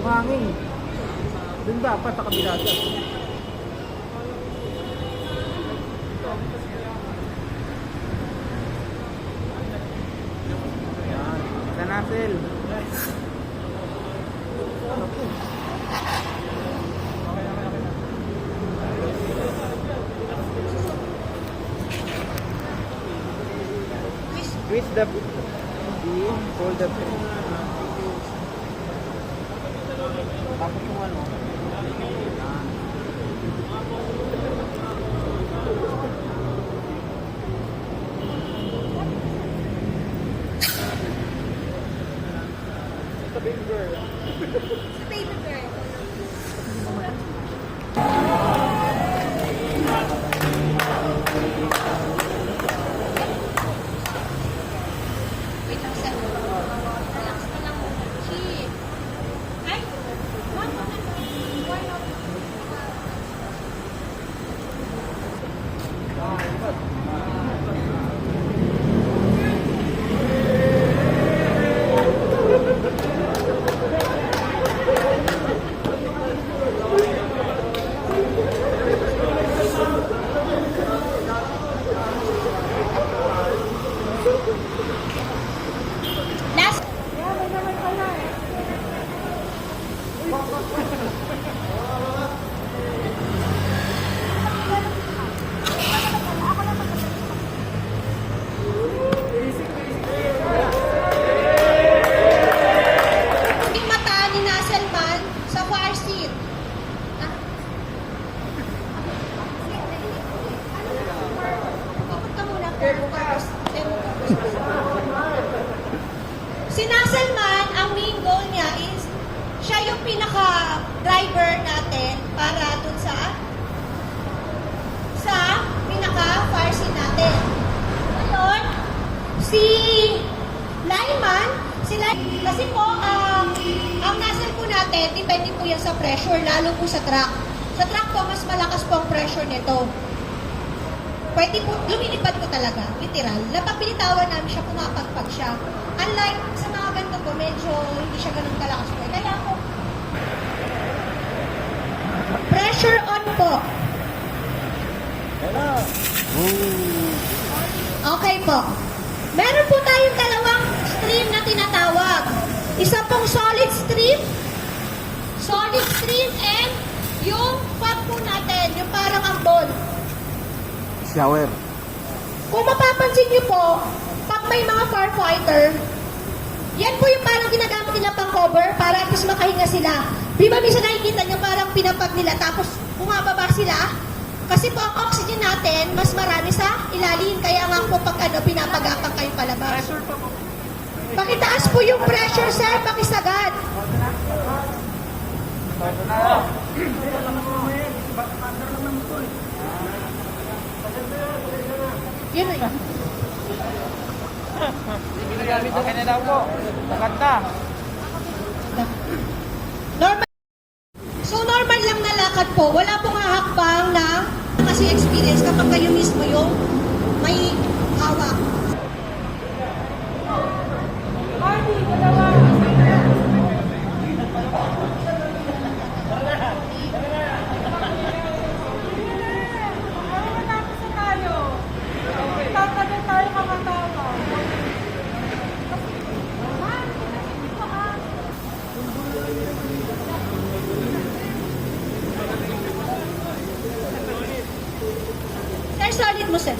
Hangin. Doon dapat sa kabila siya. Ayan. Sa nasil. Twist the beam, hold the beam. Tapos yung ano? Sa baby girl. Sa baby girl. Wait lang, sir. Relax. pressure, lalo po sa truck. Sa truck po, mas malakas po ang pressure nito. Pwede po, lumilipad ko talaga, literal. Napapilitawan namin siya, pumapagpag siya. Unlike sa mga ganito po, medyo hindi siya ganun kalakas po. Kaya po, pressure on po. Okay po. Meron po tayong dalawang stream na tinatawag. Isa pong solid stream and yung pump po natin, yung parang ambon. Shower. Kung mapapansin niyo po, pag may mga firefighter, yan po yung parang ginagamit nila pang cover para at least makahinga sila. Di ba minsan nakikita niyo parang pinapag nila tapos bumababa sila? Kasi po ang oxygen natin, mas marami sa ilalim. Kaya nga po pag pinapagapang kayo palabas. Pakitaas po yung pressure, sir. Pakisagad. Yun na. Okay na daw po. Maganda. Normal. So, normal lang na lakad po. Wala pong hahakbang ng kasi experience kapag kayo mismo yung may hawak. Sir, solid mo, sir.